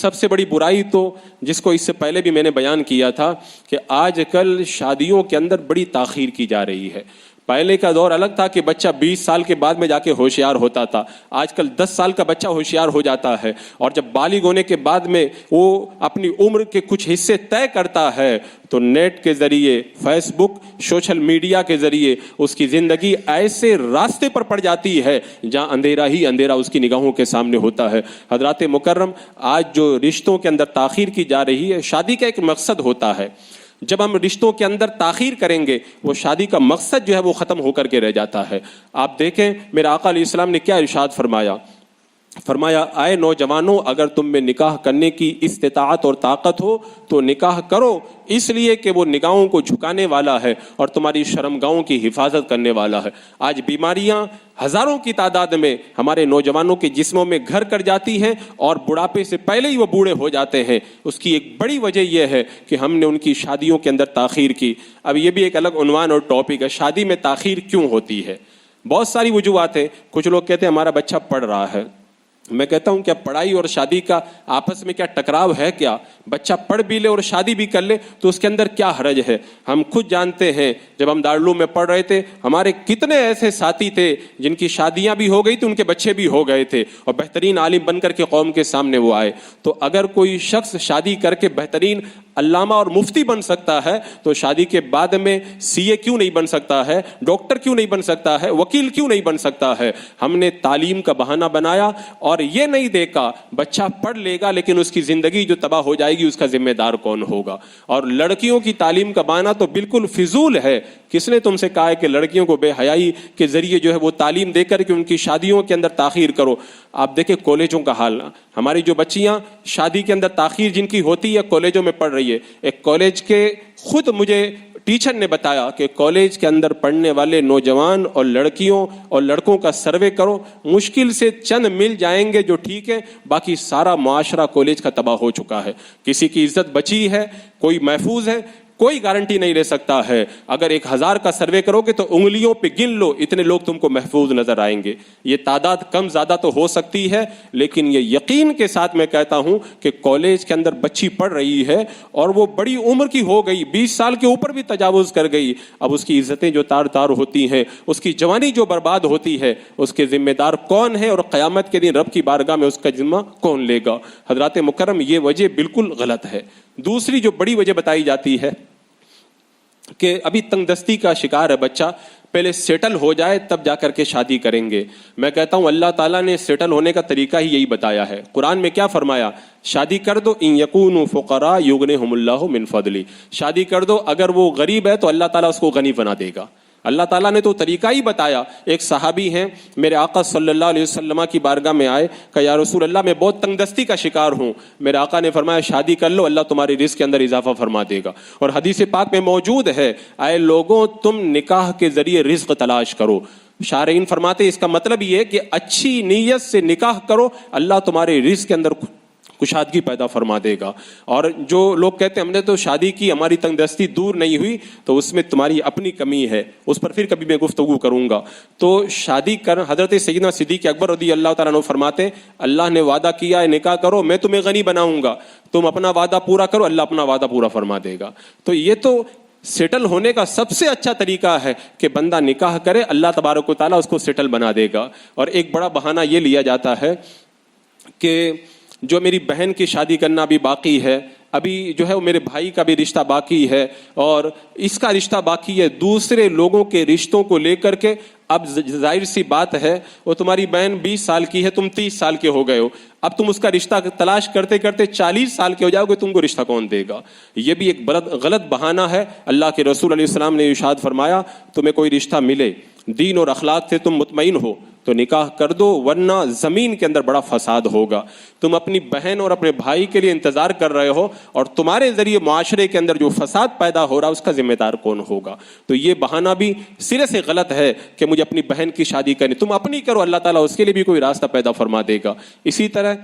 سب سے بڑی برائی تو جس کو اس سے پہلے بھی میں نے بیان کیا تھا کہ آج کل شادیوں کے اندر بڑی تاخیر کی جا رہی ہے. پہلے کا دور الگ تھا کہ بچہ 20 سال کے بعد میں جا کے ہوشیار ہوتا تھا. آج کل 10 سال کا بچہ ہوشیار ہو جاتا ہے, اور جب بالغ ہونے کے بعد میں وہ اپنی عمر کے کچھ حصے طے کرتا ہے تو نیٹ کے ذریعے, فیس بک, سوشل میڈیا کے ذریعے اس کی زندگی ایسے راستے پر پڑ جاتی ہے جہاں اندھیرا ہی اندھیرا اس کی نگاہوں کے سامنے ہوتا ہے. حضرات مکرم, آج جو رشتوں کے اندر تاخیر کی جا رہی ہے, شادی کا ایک مقصد ہوتا ہے. جب ہم رشتوں کے اندر تاخیر کریں گے وہ شادی کا مقصد جو ہے وہ ختم ہو کر کے رہ جاتا ہے. آپ دیکھیں میرے آقا علیہ السلام نے کیا ارشاد فرمایا. اے نوجوانوں, اگر تم میں نکاح کرنے کی استطاعت اور طاقت ہو تو نکاح کرو, اس لیے کہ وہ نگاہوں کو جھکانے والا ہے اور تمہاری شرمگاہوں کی حفاظت کرنے والا ہے. آج بیماریاں ہزاروں کی تعداد میں ہمارے نوجوانوں کے جسموں میں گھر کر جاتی ہیں اور بڑھاپے سے پہلے ہی وہ بوڑھے ہو جاتے ہیں. اس کی ایک بڑی وجہ یہ ہے کہ ہم نے ان کی شادیوں کے اندر تاخیر کی. اب یہ بھی ایک الگ عنوان اور ٹاپک ہے, شادی میں تاخیر کیوں ہوتی ہے. بہت ساری وجوہات ہیں. کچھ لوگ کہتے ہیں ہمارا بچہ پڑھ رہا ہے. میں کہتا ہوں کیا پڑھائی اور شادی کا آپس میں کیا ٹکراؤ ہے کیا؟ بچہ پڑھ بھی لے اور شادی بھی کر لے تو اس کے اندر کیا حرج ہے؟ ہم خود جانتے ہیں جب ہم دارالعلوم میں پڑھ رہے تھے ہمارے کتنے ایسے ساتھی تھے جن کی شادیاں بھی ہو گئی تھی, ان کے بچے بھی ہو گئے تھے, اور بہترین عالم بن کر کے قوم کے سامنے وہ آئے. تو اگر کوئی شخص شادی کر کے بہترین علامہ اور مفتی بن سکتا ہے تو شادی کے بعد میں سی اے کیوں نہیں بن سکتا ہے, ڈاکٹر کیوں نہیں بن سکتا ہے, وکیل کیوں نہیں بن سکتا ہے؟ ہم نے تعلیم کا بہانہ بنایا اور یہ نہیں دیکھا بچہ پڑھ لے گا لیکن اس کی زندگی جو تباہ ہو جائے گی اس کا ذمہ دار کون ہوگا. اور لڑکیوں کی تعلیم کا بہانہ تو بالکل فضول ہے. کس نے تم سے کہا ہے کہ لڑکیوں کو بے حیائی کے ذریعے جو ہے وہ تعلیم دے کر کے ان کی شادیوں کے اندر تاخیر کرو؟ آپ دیکھیں کالجوں کا حال, ہماری جو بچیاں شادی کے اندر تاخیر جن کی ہوتی ہے کالجوں میں پڑھ رہی ہے. ایک کالج کے خود مجھے ٹیچر نے بتایا کہ کالج کے اندر پڑھنے والے نوجوان اور لڑکیوں اور لڑکوں کا سروے کرو, مشکل سے چند مل جائیں گے جو ٹھیک ہے, باقی سارا معاشرہ کالج کا تباہ ہو چکا ہے. کسی کی عزت بچی ہے, کوئی محفوظ ہے, کوئی گارنٹی نہیں لے سکتا ہے. اگر 1000 کا سروے کرو گے تو انگلیوں پہ گن لو اتنے لوگ تم کو محفوظ نظر آئیں گے. یہ تعداد کم زیادہ تو ہو سکتی ہے, لیکن یہ یقین کے ساتھ میں کہتا ہوں کہ کالج کے اندر بچی پڑھ رہی ہے اور وہ بڑی عمر کی ہو گئی, 20 سال کے اوپر بھی تجاوز کر گئی. اب اس کی عزتیں جو تار تار ہوتی ہیں, اس کی جوانی جو برباد ہوتی ہے, اس کے ذمہ دار کون ہے اور قیامت کے دن رب کی بارگاہ میں اس کا ذمہ کون لے گا؟ حضرات مکرم, یہ وجہ بالکل غلط ہے. دوسری جو بڑی وجہ بتائی جاتی ہے کہ ابھی تنگ دستی کا شکار ہے بچہ, پہلے سیٹل ہو جائے تب جا کر کے شادی کریں گے. میں کہتا ہوں اللہ تعالیٰ نے سیٹل ہونے کا طریقہ ہی یہی بتایا ہے. قرآن میں کیا فرمایا؟ شادی کر دو, ان یکونوا فقراء یغنیہم اللہ من فضلہ. شادی کر دو, اگر وہ غریب ہے تو اللہ تعالیٰ اس کو غنی بنا دے گا. اللہ تعالیٰ نے تو طریقہ ہی بتایا. ایک صحابی ہیں میرے آقا صلی اللہ علیہ وسلم کی بارگاہ میں آئے کہ یا رسول اللہ میں بہت تنگ دستی کا شکار ہوں. میرے آقا نے فرمایا شادی کر لو, اللہ تمہاری رزق کے اندر اضافہ فرما دے گا. اور حدیث پاک میں موجود ہے, اے لوگوں تم نکاح کے ذریعے رزق تلاش کرو. شارعین فرماتے اس کا مطلب یہ ہے کہ اچھی نیت سے نکاح کرو, اللہ تمہارے رزق کے اندر کشادگی پیدا فرما دے گا. اور جو لوگ کہتے ہیں ہم نے تو شادی کی, ہماری تنگ دستی دور نہیں ہوئی, تو اس میں تمہاری اپنی کمی ہے, اس پر پھر کبھی میں گفتگو کروں گا. تو شادی کر, حضرت سیدنا صدیق اکبر رضی اللہ تعالیٰ عنہ فرماتے ہیں اللہ نے وعدہ کیا ہے نکاح کرو میں تمہیں غنی بناؤں گا, تم اپنا وعدہ پورا کرو اللہ اپنا وعدہ پورا فرما دے گا. تو یہ تو سیٹل ہونے کا سب سے اچھا طریقہ ہے کہ بندہ نکاح کرے, اللہ تبارک و تعالیٰ اس کو سیٹل بنا دے گا. اور ایک بڑا بہانہ یہ لیا جاتا ہے کہ جو میری بہن کی شادی کرنا بھی باقی ہے, ابھی جو ہے وہ میرے بھائی کا بھی رشتہ باقی ہے, اور اس کا رشتہ باقی ہے, دوسرے لوگوں کے رشتوں کو لے کر کے. اب ظاہر سی بات ہے وہ تمہاری بہن 20 سال کی ہے, تم 30 سال کے ہو گئے ہو, اب تم اس کا رشتہ تلاش کرتے کرتے 40 سال کے ہو جاؤ گے, تم کو رشتہ کون دے گا؟ یہ بھی ایک غلط بہانہ ہے. اللہ کے رسول علیہ السلام نے ارشاد فرمایا تمہیں کوئی رشتہ ملے, دین اور اخلاق سے تم مطمئن ہو تو نکاح کر دو, ورنہ زمین کے اندر بڑا فساد ہوگا. تم اپنی بہن اور اپنے بھائی کے لیے انتظار کر رہے ہو اور تمہارے ذریعے معاشرے کے اندر جو فساد پیدا ہو رہا ہے اس کا ذمہ دار کون ہوگا؟ تو یہ بہانہ بھی سرے سے غلط ہے کہ مجھے اپنی بہن کی شادی کرنی. تم اپنی کرو, اللہ تعالیٰ اس کے لیے بھی کوئی راستہ پیدا فرما دے گا. اسی طرح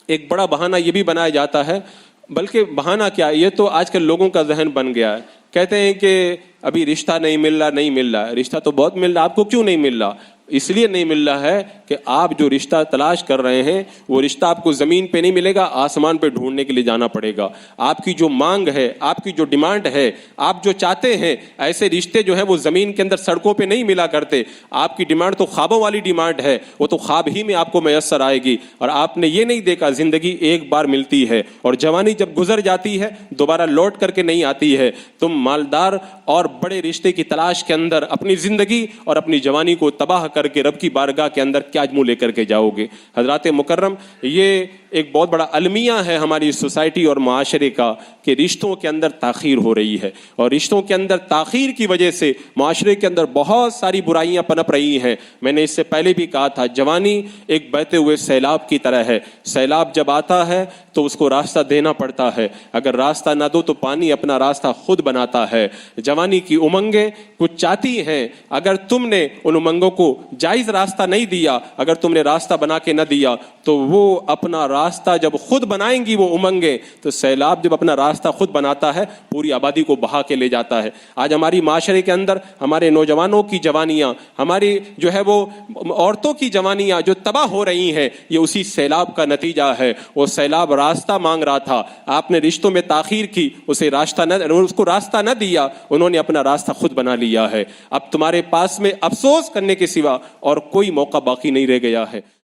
ایک بڑا بہانہ یہ بھی بنایا جاتا ہے, بلکہ بہانہ کیا, یہ تو آج کل لوگوں کا ذہن بن گیا ہے. کہتے ہیں کہ ابھی رشتہ نہیں مل رہا. رشتہ تو بہت مل رہا, آپ کو کیوں نہیں مل رہا؟ اس لیے نہیں مل رہا ہے کہ آپ جو رشتہ تلاش کر رہے ہیں وہ رشتہ آپ کو زمین پہ نہیں ملے گا, آسمان پہ ڈھونڈنے کے لیے جانا پڑے گا. آپ کی جو مانگ ہے, آپ کی جو ڈیمانڈ ہے, آپ جو چاہتے ہیں, ایسے رشتے جو ہیں وہ زمین کے اندر سڑکوں پہ نہیں ملا کرتے. آپ کی ڈیمانڈ تو خوابوں والی ڈیمانڈ ہے, وہ تو خواب ہی میں آپ کو میسر آئے گی. اور آپ نے یہ نہیں دیکھا زندگی ایک بار ملتی ہے اور جوانی جب گزر جاتی ہے دوبارہ لوٹ کر کے نہیں آتی ہے. تم مالدار اور بڑے رشتے کی تلاش کے اندر اپنی زندگی اور اپنی جوانی کو تباہ کر کے رب کی بارگاہ کے اندر کیا منہ لے کر کے جاؤ گے؟ حضرات مکرم, یہ ایک بہت بڑا المیہ ہے ہماری سوسائٹی اور معاشرے کا کہ رشتوں کے اندر تاخیر ہو رہی ہے, اور رشتوں کے اندر تاخیر کی وجہ سے معاشرے کے اندر بہت ساری برائیاں پنپ رہی ہیں. میں نے اس سے پہلے بھی کہا تھا, جوانی ایک بہتے ہوئے سیلاب کی طرح ہے. سیلاب جب آتا ہے تو اس کو راستہ دینا پڑتا ہے, اگر راستہ نہ دو تو پانی اپنا راستہ خود بناتا ہے. جوانی کی امنگیں کچھ چاہتی ہیں, اگر تم نے ان امنگوں کو جائز راستہ نہیں دیا, اگر تم نے راستہ بنا کے نہ دیا, تو وہ اپنا راستہ جب خود بنائیں گی وہ امنگیں, تو سیلاب جب اپنا راستہ خود بناتا ہے پوری آبادی کو بہا کے لے جاتا ہے. آج ہماری معاشرے کے اندر ہمارے نوجوانوں کی جوانیاں, ہماری جو ہے وہ عورتوں کی جوانیاں جو تباہ ہو رہی ہیں, یہ اسی سیلاب کا نتیجہ ہے. وہ سیلاب راستہ مانگ رہا تھا, آپ نے رشتوں میں تاخیر کی, اس کو راستہ نہ دیا, انہوں نے اپنا راستہ خود بنا لیا ہے. اب تمہارے پاس میں افسوس کرنے کے سوا اور کوئی موقع باقی نہیں رہ گیا ہے.